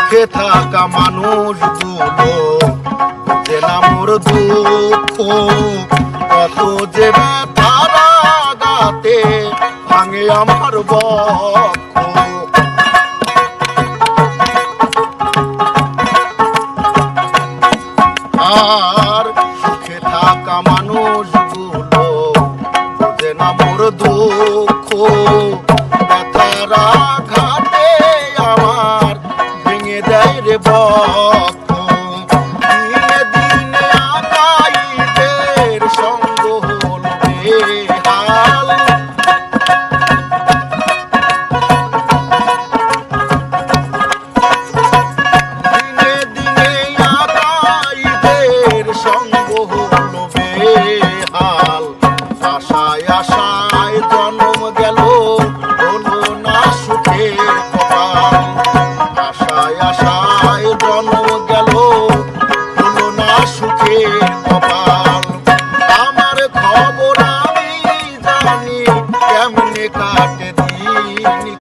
সুখে থাকা মানুষগুলো যে না মোর দুঃখ, কত যে ব্যথার আঘাতে ভাঙে আমার বক্ষ। আর সুখে থাকা মানুষগুলো যে না মোর দুঃখ, ব্যথার আঘাতে আমার ভেঙে দেয় রে বক্ষ। দিনে দিনে আকাইদের সঙ্গ হল বেহাল, দিনে দিনে আকাইদের সঙ্গ হল বেহাল। আশায় আশায় জন্ম গেল হলো না সুখের কপাল, আশায় আশায় জন্ম গেল হলো না সুখের কপাল। আমার খবর আমি জানি কেমনে কাটে